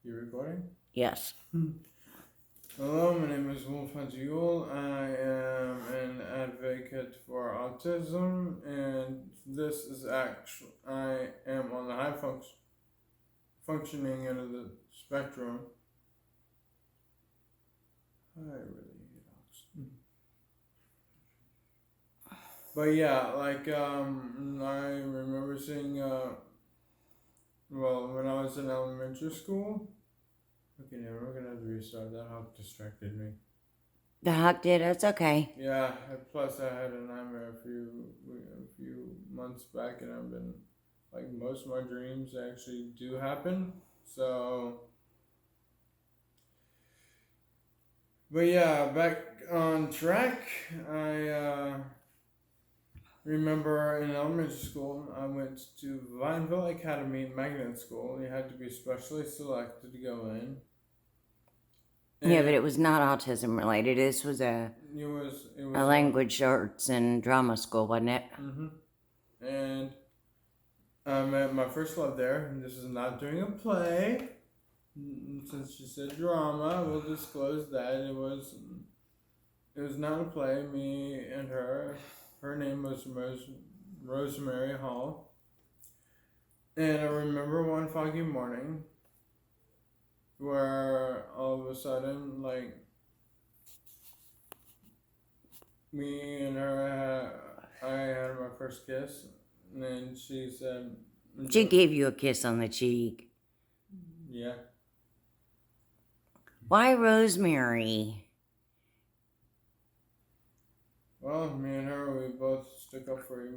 You recording? Yes. Hello, my name is Wolf Hunter. I am an advocate for autism, and this is actually I am on the high functioning end of the spectrum. I really hate autism. But yeah, I remember seeing when I was in elementary school. Okay, now we're gonna have to restart. That hawk distracted me. The hawk did. It's okay. Yeah. Plus, I had a nightmare a few months back, and I've been like most of my dreams actually do happen. So, but yeah, back on track. I remember in elementary school, I went to Vineville Academy Magnet School. You had to be specially selected to go in. Yeah, but it was not autism related. This was a language arts and drama school, wasn't it? Mm-hmm. And I met my first love there. And this is not during a play. Since she said drama, I will disclose that it was not a play. Me and her. Her name was Rosemary Hall. And I remember one foggy morning where all of a sudden, like, me and her, I had my first kiss, and then she said... She gave you a kiss on the cheek. Yeah. Why Rosemary? Well, me and her, we both stuck up for each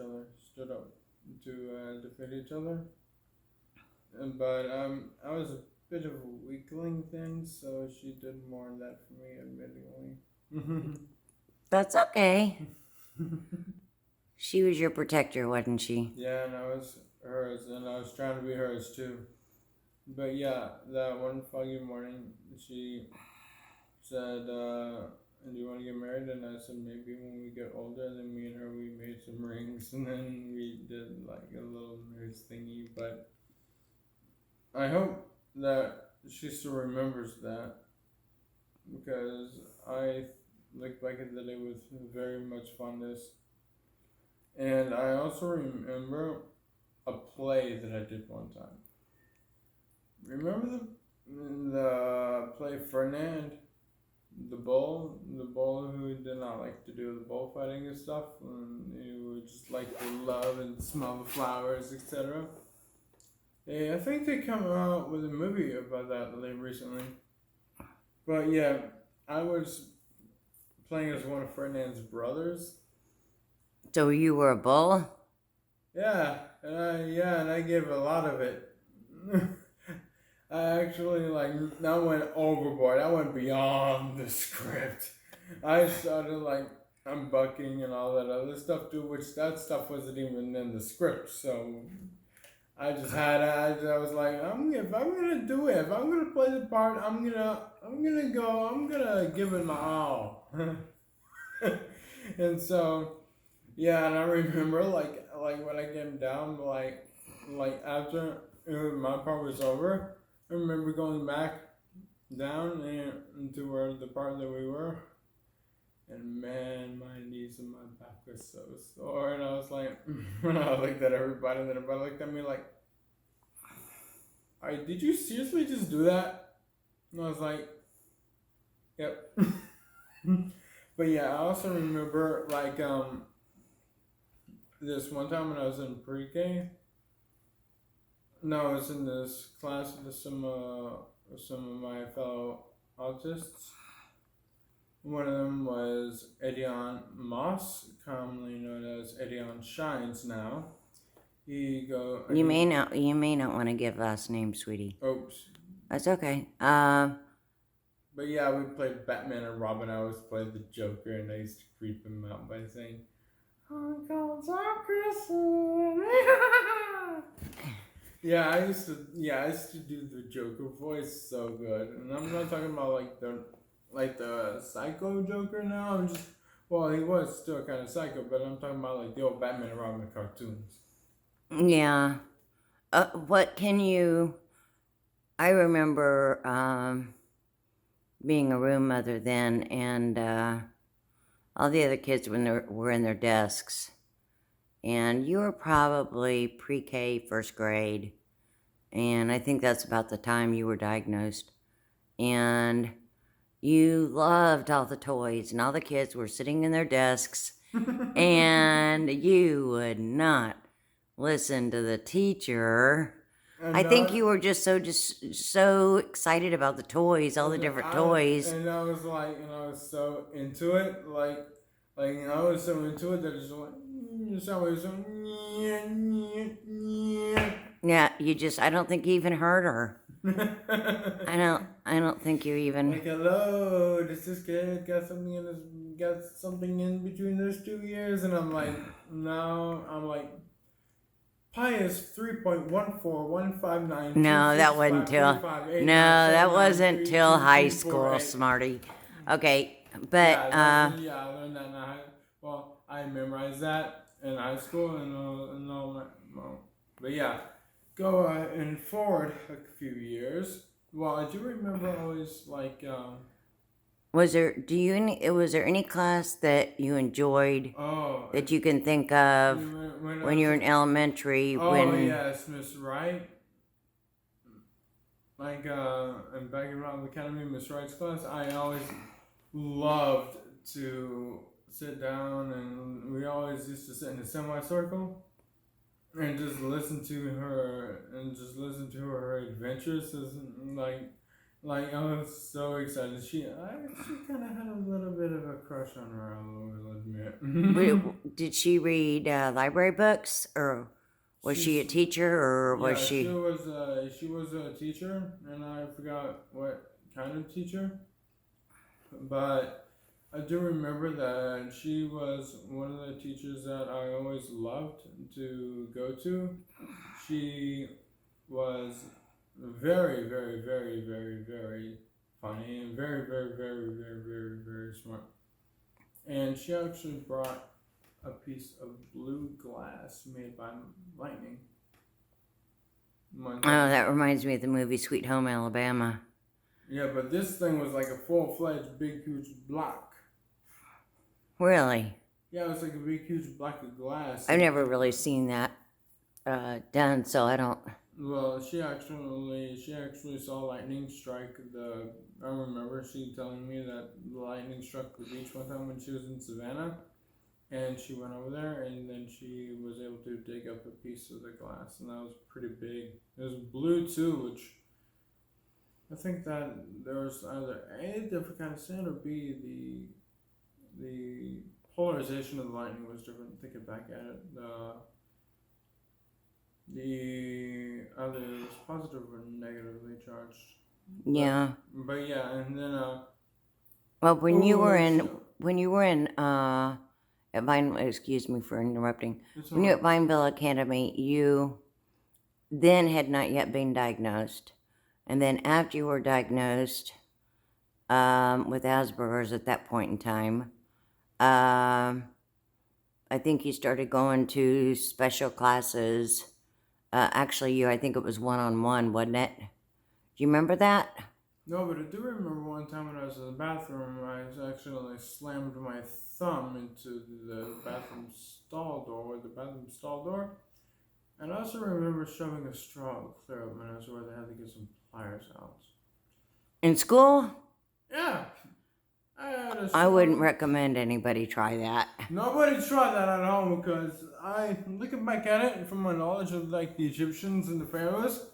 other, stood up to defend each other. But I was a bit of a weakling then, so she did more than that for me, admittedly. That's okay. She was your protector, wasn't she? Yeah, and I was hers, and I was trying to be hers too. But yeah, that one foggy morning, she said, "Do you want to get married?" And I said, "Maybe when we get older." And then me and her, we made some rings, and then we did like a little marriage thingy. But I hope that she still remembers that, because I look back at the day with very much fondness. And I also remember a play that I did one time. Remember the play Ferdinand, the bull who did not like to do the bullfighting and stuff, and he would just like to love and smell the flowers, etc. Yeah, I think they come out with a movie about that recently. But yeah, I was playing as one of Ferdinand's brothers. So you were a bull? Yeah, and I gave a lot of it. I actually I went overboard. I went beyond the script. I started I'm bucking and all that other stuff too, which that stuff wasn't even in the script. So I just I was like, if I'm gonna do it, if I'm gonna play the part, I'm gonna give it my all. And so, yeah, and I remember like when I came down, after my part was over, I remember going back down and to where the part that we were, and man, my knees and my back were so sore, and I was like, when I looked at everybody, and then everybody looked at me like, "Alright, did you seriously just do that?" And I was like, "Yep." But yeah, I also remember this one time when I was in pre-K. No, I was in this class with some of my fellow autists. One of them was Edion Moss, commonly known as Edion Shines now. You may not want to give last name, sweetie. Oops. That's okay. But yeah, we played Batman and Robin. I always played the Joker, and I used to creep him out by saying, "Uncle Christmas." Yeah, I used to do the Joker voice so good, and I'm not talking about the psycho Joker now. I'm just, well, he was still kind of psycho, but I'm talking about the old Batman and Robin cartoons. Yeah. What can you I remember being a room mother then, and all the other kids were in their desks. And you were probably pre-K, first grade. And I think that's about the time you were diagnosed. And you loved all the toys, and all the kids were sitting in their desks, and you would not listen to the teacher. I think you were just so excited about the toys, all the different toys. And I was like, and I was so into it, I was so into it that it's like, Yeah, I don't think you even heard her. I don't think you even. Like, hello, this kid got something in between those 2 years, and I'm like, no, I'm like, pi is 3.14159. No, that wasn't till. No, that wasn't till high school, smarty. Okay, but I learned that in high. Well, I memorized that in high school and all that. Well, but yeah, go and forward a few years. Well, I do remember always like. Was there any class that you enjoyed that you can think of when you were in elementary? Yes, Miss Wright. Like in background academy, Miss Wright's class, I always loved to sit down, and we always used to sit in a semicircle and just listen to her her adventures. Like I was so excited. She kind of had a little bit of a crush on her, I will admit. Did she read library books, or was she a teacher, or was she? She was a teacher, and I forgot what kind of teacher, but I do remember that she was one of the teachers that I always loved to go to. She was very, very, very, very, very funny and very, very, very, very, very, very smart. And she actually brought a piece of blue glass made by lightning. Oh, that reminds me of the movie Sweet Home Alabama. Yeah, but this thing was like a full-fledged, big, huge block. Really? Yeah, it was like a big, huge block of glass. I've never really seen that done, so I don't. Well, she actually saw lightning strike the. I remember she telling me that the lightning struck the beach one time when she was in Savannah, and she went over there, and then she was able to dig up a piece of the glass, and that was pretty big. It was blue too, which I think that there was either A, different kind of sand, or B, the polarization of the lightning was different. Thinking back at it, the other was positive or negatively charged. Yeah. But yeah, and then well, when you were in at Vine, excuse me for interrupting. When you were at Vineville Academy, you then had not yet been diagnosed, and then after you were diagnosed with Aspergers at that point in time, I think you started going to special classes. Actually, I think it was one-on-one, wasn't it? Do you remember that? No, but I do remember one time when I was in the bathroom, I accidentally slammed my thumb into the bathroom stall door. And I also remember shoving a straw clear up my nose where they had to get some pliers out. In school? Yeah. I wouldn't recommend anybody try that. Nobody tried that at home because looking back at it from my knowledge of like the Egyptians and the pharaohs,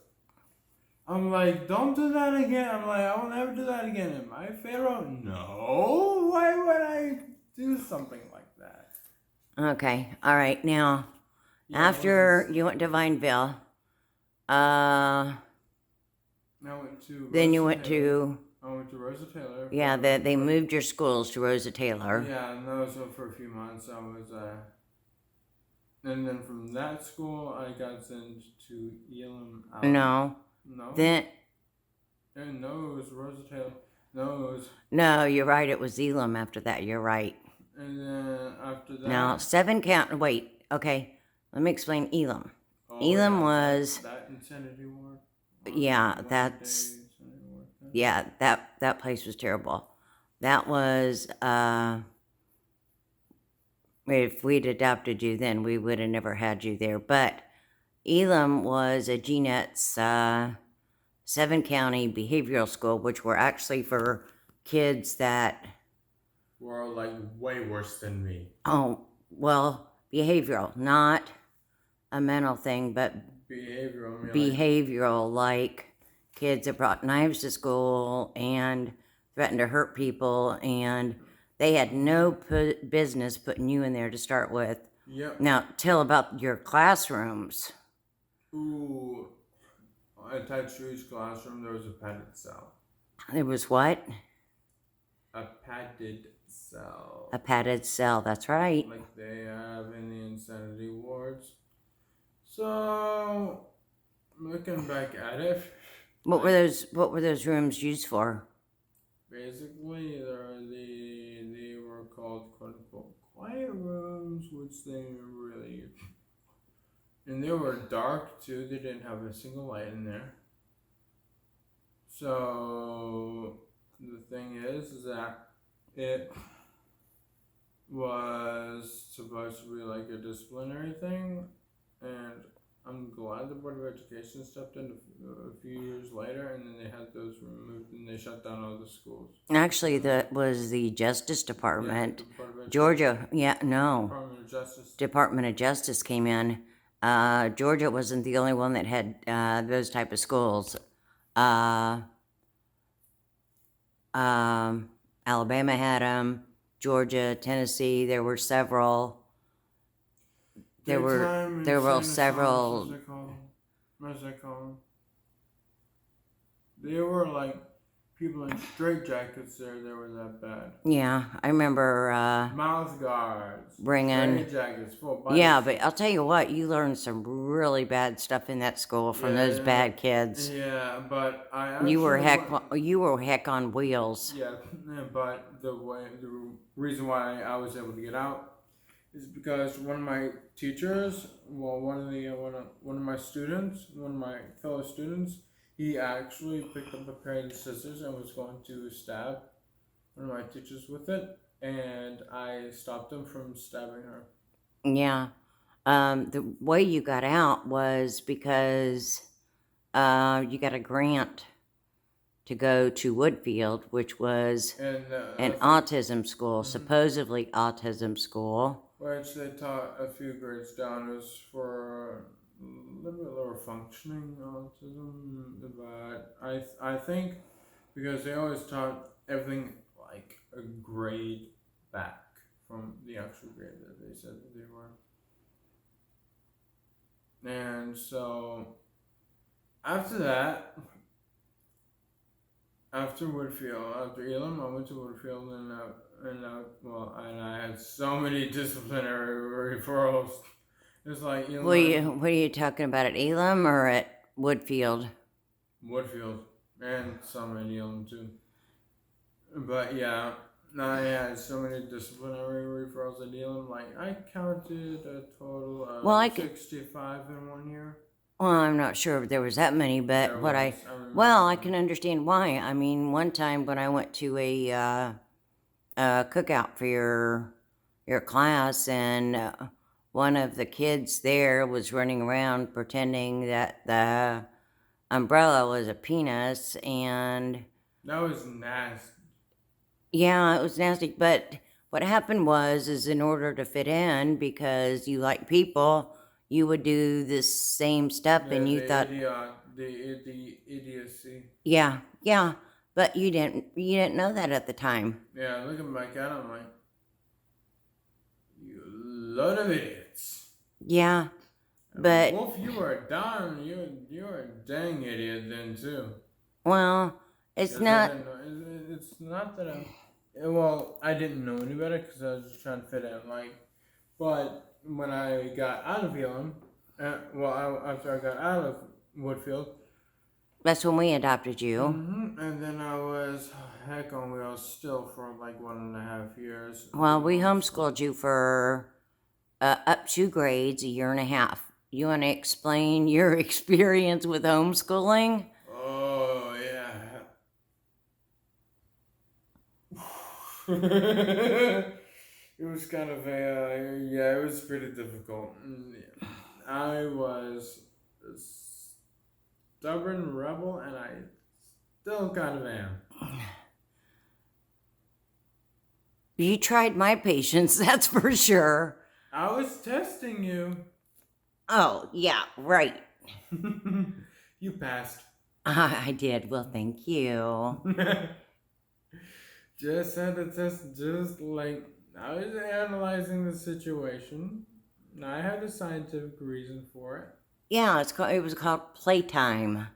I'm like, don't do that again. I'm like, I will never do that again. Am I a pharaoh? No. Why would I do something like that? Okay. All right. Now, after you went to Vineville, I went to Rosa Taylor. Yeah, they moved your schools to Rosa Taylor. Yeah, and that was for a few months. And then from that school, I got sent to Elam. No. Then. No, it was Rosa Taylor. No, it was. No, you're right. It was Elam after that. You're right. And then after that. Now, 7 count. Wait. Okay. Let me explain Elam. Elam was. That insanity ward. Yeah, Mondays that's anymore like that. yeah, that place was terrible. That was if we'd adopted you then, we would have never had you there. But Elam was a GNET's 7-county behavioral school, which were actually for kids that, Were like way worse than me. oh, well, behavioral, not a mental thing, but Behavioral, I mean, behavioral, like kids that brought knives to school and threatened to hurt people, and they had no business putting you in there to start with. Yep. Now, tell about your classrooms. Ooh, attached to each classroom there was a padded cell. It was what? A padded cell. A padded cell, that's right. Like they have in the insanity wards. So, looking back at it, What were those rooms used for? basically they were called quote unquote quiet rooms, which they really, and they were dark too. They didn't have a single light in there. So the thing is that it was supposed to be like a disciplinary thing, and I'm glad the Board of Education stepped in a few years later, and then they had those removed, and they shut down all the schools. Actually, that was the Justice Department. Yeah, the Board of Education. Georgia, yeah, no. Department of Justice. Department of Justice came in. Georgia wasn't the only one that had those type of schools. Alabama had them. Georgia, Tennessee, there were several. There were several. As they call them. They were like people in straitjackets there. They were that bad. Yeah, I remember Mouth guards. bringing. Straitjackets full. Yeah, but I'll tell you what, you learned some really bad stuff in that school from those bad kids. Yeah, but I actually You were heck on wheels. Yeah, but the reason why I was able to get out is because one of my teachers, well, one of my students, one of my fellow students, he actually picked up a pair of scissors and was going to stab one of my teachers with it, and I stopped him from stabbing her. Yeah. The way you got out was because you got a grant to go to Woodfield, which was an autism school, supposedly autism school. Which they taught a few grades down. It was for a little bit lower functioning autism, but I think because they always taught everything like a grade back from the actual grade that they said that they were. And so after that, after Elam, I went to Woodfield, and I had so many disciplinary referrals. It's like What are you talking about, at Elam or at Woodfield? Woodfield, and some at Elam too. But yeah, I had so many disciplinary referrals at Elam. Like I counted a total of 65 in 1 year. Well, I'm not sure if there was that many, but I can understand why. I mean, one time when I went to a cookout for your class, and one of the kids there was running around pretending that the umbrella was a penis, and that was nasty. Yeah, it was nasty. But what happened is in order to fit in, because you like people, you would do the same stuff, and you thought the idiocy. Yeah, but you didn't know that at the time. Yeah, looking back at it, I'm like, you load of idiots. Yeah, but Wolf, you were a darn, you were a dang idiot then too. Well, it's not. It's not that I didn't know any better because I was just trying to fit in, but when I got out of Elam, after I got out of Woodfield, that's when we adopted you. And then I was heck on wheels still for like 1.5 years. Well, we homeschooled you for up 2 grades, a year and a half. You want to explain your experience with homeschooling? Oh, yeah. It was kind of yeah, it was pretty difficult. I was a stubborn rebel, and I still kind of am. You tried my patience, that's for sure. I was testing you. Oh, yeah, right. You passed. I did. Well, thank you. Just had to test, just like I was analyzing the situation. I had a scientific reason for it. Yeah, it was called playtime.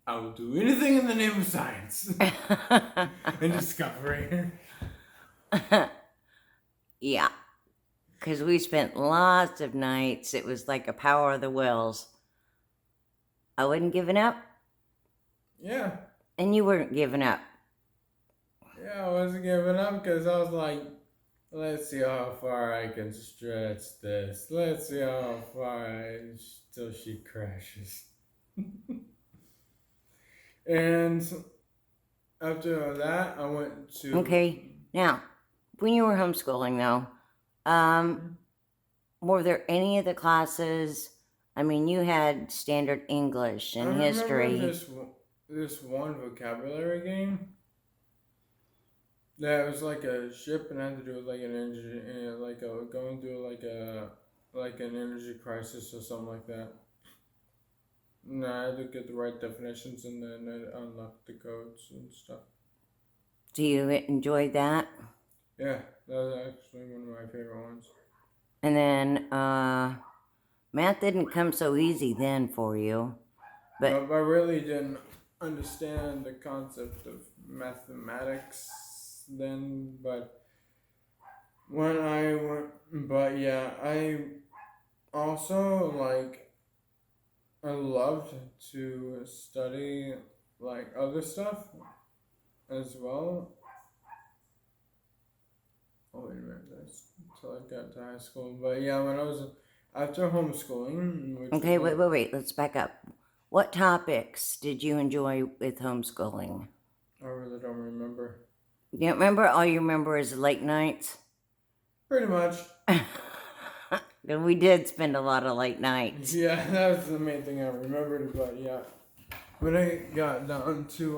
I will do anything in the name of science and discovery. Yeah, because we spent lots of nights. It was like a power of the wills. I wasn't giving up, Yeah. and you weren't giving up. Yeah, I wasn't giving up because I was like, let's see how far I can stretch this. Let's see how far till she crashes. And after that, I went to. Okay, now, when you were homeschooling, though, were there any of the classes? I mean, you had standard English and history. I remember this one vocabulary game. Yeah, it was like a ship and had to do with like an energy, going through like an energy crisis or something like that. And I had to get the right definitions and then it unlocked the codes and stuff. Do you enjoy that? Yeah, that was actually one of my favorite ones. And then math didn't come so easy then for you. But I really didn't understand the concept of mathematics then, but yeah, I also I loved to study like other stuff as well. Oh wait a minute, that's until I got to high school. But yeah, when I was after homeschooling. Okay, wait. Let's back up. What topics did you enjoy with homeschooling? I really don't remember. You don't remember? All you remember is late nights? Pretty much. We did spend a lot of late nights. Yeah, that was the main thing I remembered. But yeah, when I got down to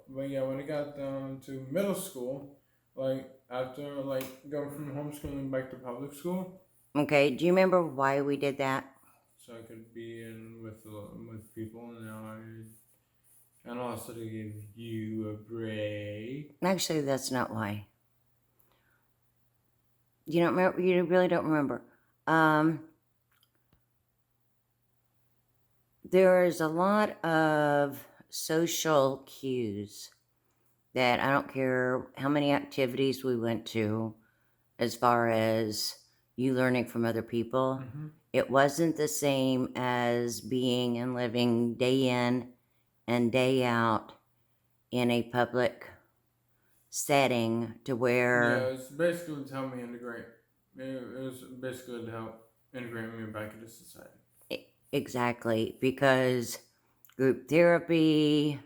when I got down to middle school, like after going from homeschooling back to public school. Okay, do you remember why we did that? So I could be in with people, and also to give you a break. Actually, that's not why. You don't remember? You really don't remember. There's a lot of social cues that I don't care how many activities we went to, as far as you learning from other people. Mm-hmm. It wasn't the same as being and living day in and day out in a public setting to where... Yeah, it's basically to help me integrate. It was basically to help integrate me back into society. Exactly, because group therapy,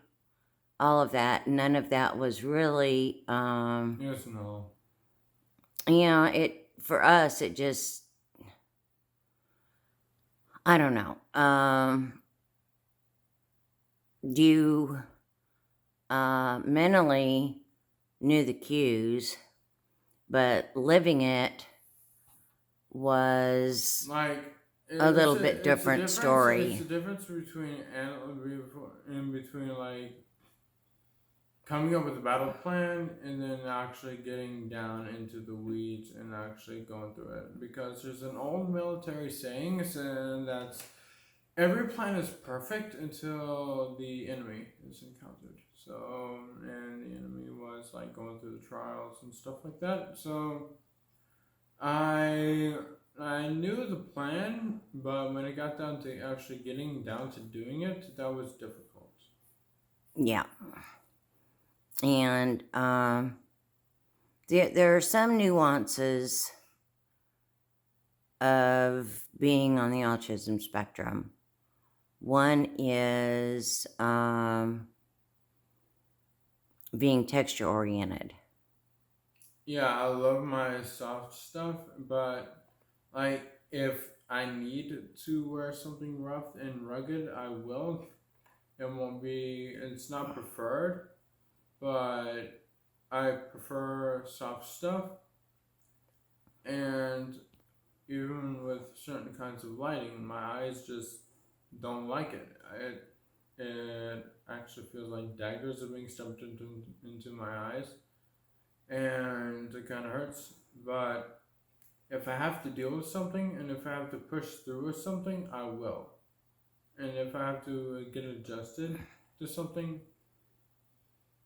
all of that, none of that was really... Yes, no. Yeah, for us, it just... I don't know. You mentally knew the cues, but living it was a little bit different story. It's the difference between coming up with a battle plan and then actually getting down into the weeds and actually going through it. Because there's an old military saying saying that every plan is perfect until the enemy is encountered. So, and the enemy was going through the trials and stuff like that. So, I knew the plan, but when it got down to actually getting down to doing it, that was difficult. Yeah. And there are some nuances of being on the autism spectrum. One is being texture oriented. Yeah, I love my soft stuff, but like if I need to wear something rough and rugged, I will. It won't be. It's not preferred, but I prefer soft stuff, and even with certain kinds of lighting, my eyes just don't like it. It actually feels like daggers are being stuffed into my eyes, and it kind of hurts. But if I have to deal with something, and if I have to push through with something, I will. And if I have to get adjusted to something,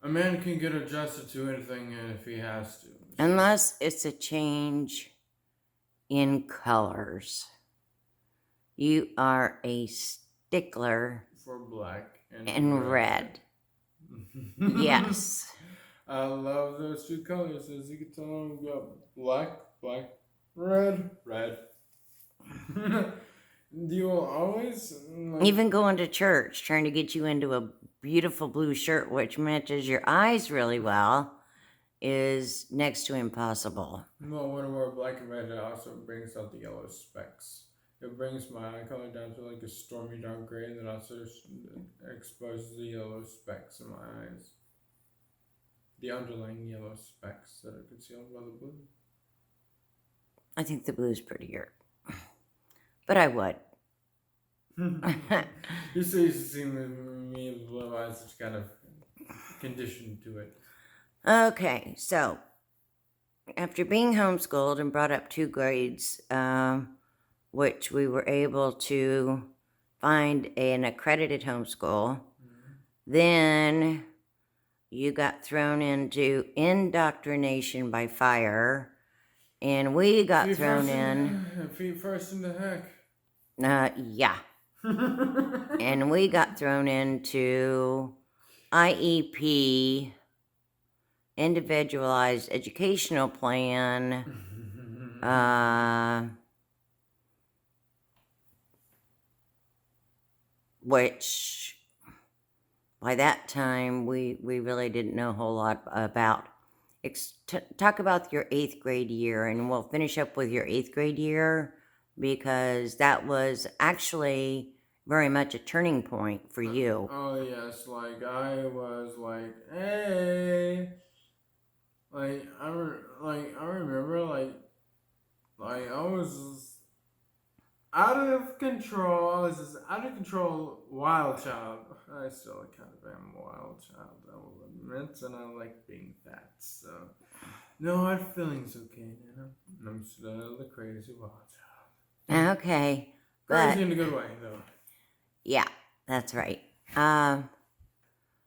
a man can get adjusted to anything if he has to. So. Unless it's a change in colors. You are a stickler For black and red. Yes. I love those two colors. As you can tell, we got black, red. You will always even going to church, trying to get you into a beautiful blue shirt which matches your eyes really well, is next to impossible. Well, when I wear black and red, it also brings out the yellow specks. It brings my eye color down to like a stormy dark gray that also exposes the yellow specks in my eyes. The underlying yellow specks that are concealed by the blue. I think the blue's prettier. But I would. You say you see me with blue eyes, it's kind of conditioned to it. Okay, so after being homeschooled and brought up 2 grades, which we were able to find an accredited homeschool, then you got thrown into indoctrination by fire, and we got thrown in. Feet first in the heck. Yeah. And we got thrown into IEP, Individualized Educational Plan, which by that time we really didn't know a whole lot about. Talk about your 8th grade year, and we'll finish up with your 8th grade year, because that was actually very much a turning point for you. Oh yes, like I was like, hey, like I remember like I was out of control. I was this out of control wild child. I still kind of am a wild child, I will admit, and I like being fat. So no hard feelings, okay, Nana. I'm still the crazy wild child. Okay. Crazy in a good way, though. Yeah, that's right. But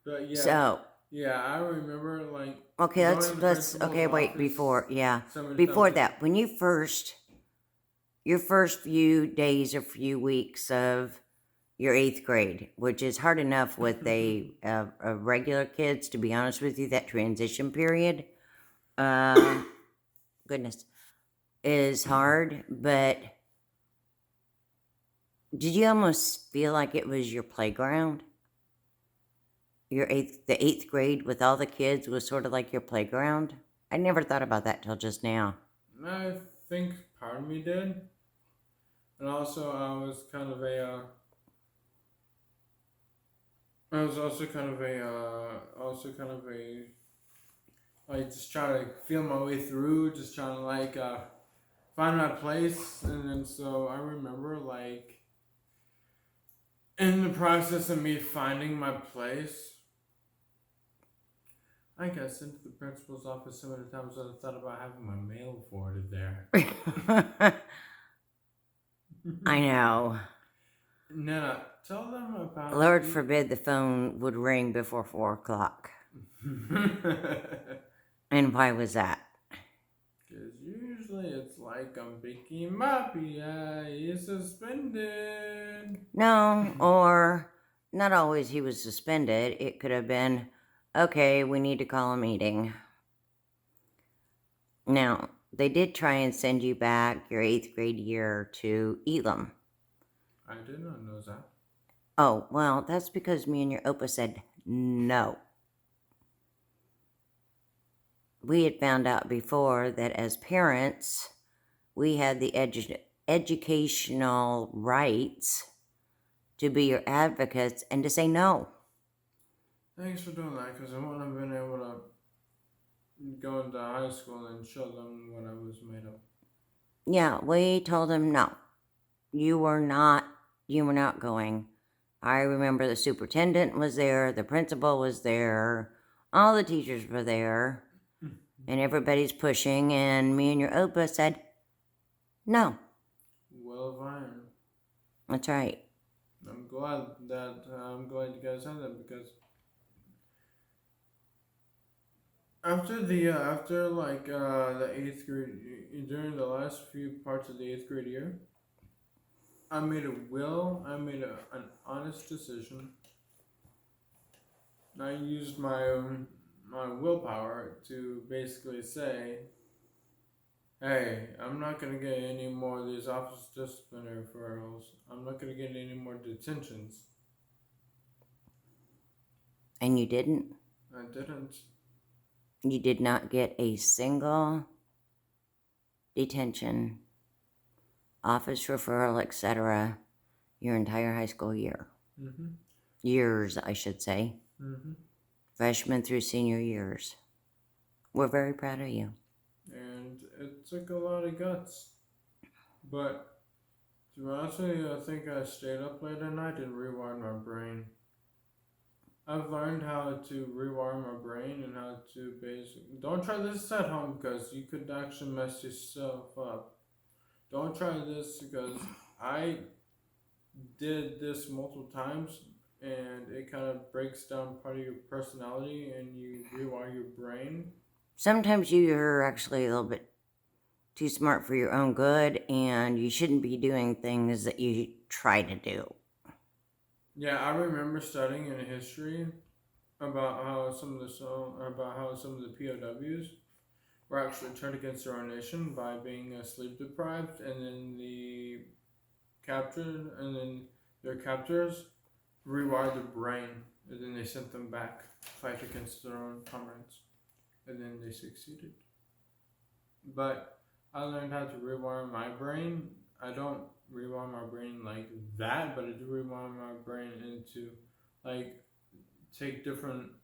yeah. So. Yeah, I remember like. Okay, let's. Okay, wait. Before that, when your first few days or few weeks of your 8th grade, which is hard enough with a regular kids, to be honest with you, that transition period, goodness, is hard. But did you almost feel like it was your playground? The 8th grade with all the kids was sort of like your playground? I never thought about that till just now. I think part of me did. And also I was kind of like just trying to feel my way through, just trying to like find my place. And then so I remember like in the process of me finding my place, I got sent to the principal's office so many times that I thought about having my mail forwarded there. I know. Nana, tell them about. Lord forbid the phone would ring before 4 o'clock. And why was that? Because usually it's like I'm picking Mafia, he's suspended. No, or not always he was suspended. It could have been, okay, we need to call a meeting. Now, They did try and send you back your 8th grade year to Elam. I did not know that. Oh, well, that's because me and your Opa said no. We had found out before that as parents, we had the educational rights to be your advocates and to say no. Thanks for doing that, because I wouldn't have been able to go into high school and show them what I was made of. Yeah, we told them no. You were not going. I remember the superintendent was there, the principal was there, all the teachers were there, and everybody's pushing, and me and your Opa said, no. Will of Iron. That's right. I'm glad you guys had that, because after the 8th grade, during the last few parts of the 8th grade year, I made an honest decision. I used my willpower to basically say, hey, I'm not going to get any more of these office disciplinary referrals. I'm not going to get any more detentions. And you didn't? I didn't. You did not get a single detention, office referral, etc. your entire high school year. Mm-hmm. Years, I should say. Mm-hmm. Freshman through senior years. We're very proud of you. And it took a lot of guts. But to be honest with you, I think I stayed up late at night and rewired my brain. I've learned how to rewire my brain and how to don't try this at home, because you could actually mess yourself up. Don't try this, because I did this multiple times, and it kind of breaks down part of your personality, and you rewire your brain. Sometimes you're actually a little bit too smart for your own good, and you shouldn't be doing things that you try to do. Yeah, I remember studying in history about how some of the POWs were actually turned against their own nation by being sleep deprived, and then their captors rewired their brain, and then they sent them back to fight against their own comrades, and then they succeeded. But I learned how to rewire my brain. I don't rewire my brain like that, but I do rewire my brain into take different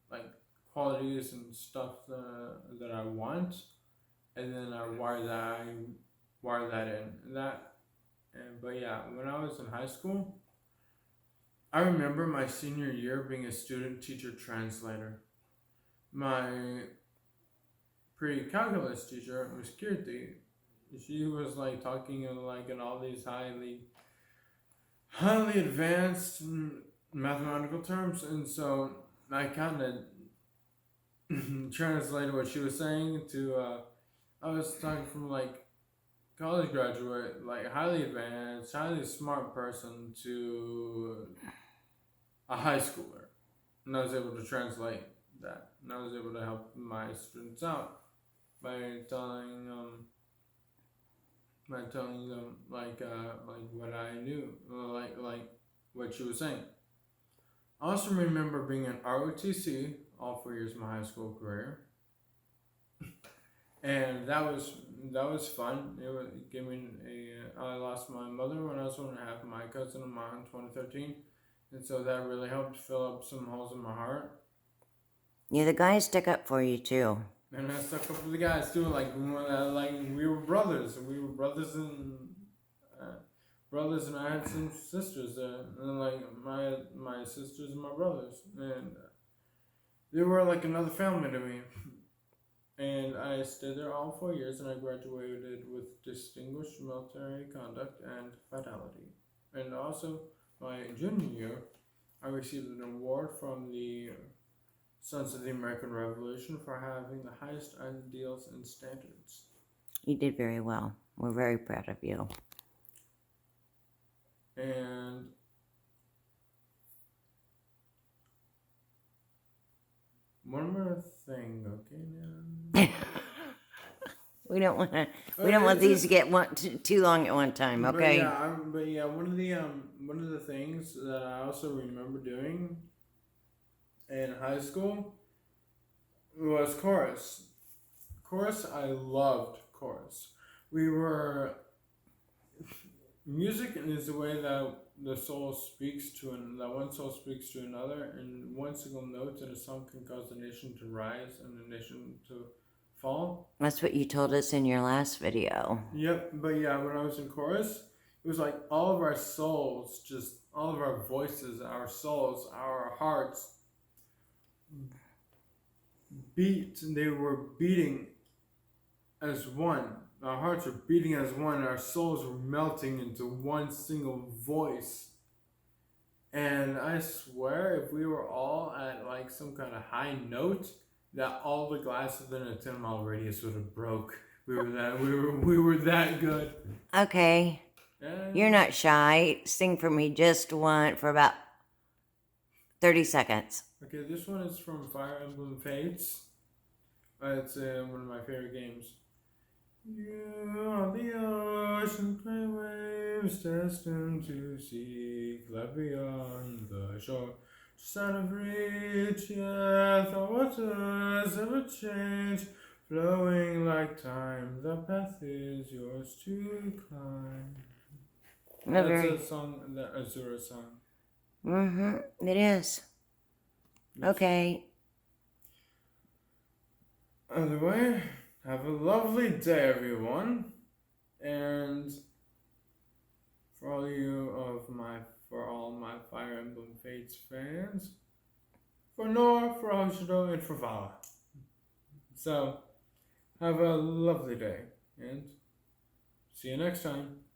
qualities and stuff that I want, and then I wire that in that. But yeah, when I was in high school, I remember my senior year being a student teacher translator. My pre-calculus teacher, Miss Kirti, she was talking in all these highly advanced mathematical terms, and so I kind of translated what she was saying to. I was talking from college graduate, highly advanced, highly smart person, to a high schooler, and I was able to translate that, and I was able to help my students out by telling them what I knew, what she was saying. I also remember being an ROTC all 4 years of my high school career, and that was fun. It gave me I lost my mother when I was 1.5, my cousin of mine in 2013, and so that really helped fill up some holes in my heart. Yeah, the guys stick up for you too. And I stuck up for the guys too. We were brothers. We were brothers and I had some sisters there, and my sisters and my brothers, and they were like another family to me. And I stayed there all 4 years, and I graduated with distinguished military conduct and fidelity. And also, my junior year, I received an award from the Sons of the American Revolution for having the highest ideals and standards. You did very well. We're very proud of you. And one more thing, okay, now. We don't want to. We don't want these to get too long at one time. Okay. But yeah, one of the things that I also remember doing in high school was chorus. Chorus, I loved chorus. We were music is the way that the soul speaks to that one soul speaks to another, and one single note in a song can cause a nation to rise and a nation to fall. That's what you told us in your last video. Yep, but yeah, when I was in chorus, it was like all of our souls, just all of our voices, our souls, our hearts beat. They were beating as one. Our hearts were beating as one. Our souls were melting into one single voice. And I swear, if we were all at like some kind of high note, that all the glasses in a 10-mile radius would have broke. We were that good. Okay. And You're not shy. Sing for me just one for about 30 seconds. okay, this one is from Fire Emblem Fates. It's one of my favorite games. You are the ocean, gray waves destined to seek life beyond the shore. Just out of reach, yet the waters ever change, flowing like time. The path is yours to climb. That's a song, that Azura song. It is. Okay. Either way, have a lovely day, everyone. And for all my Fire Emblem Fates fans, for Noah, for Hoshiro, and for Vala. So, have a lovely day, and see you next time.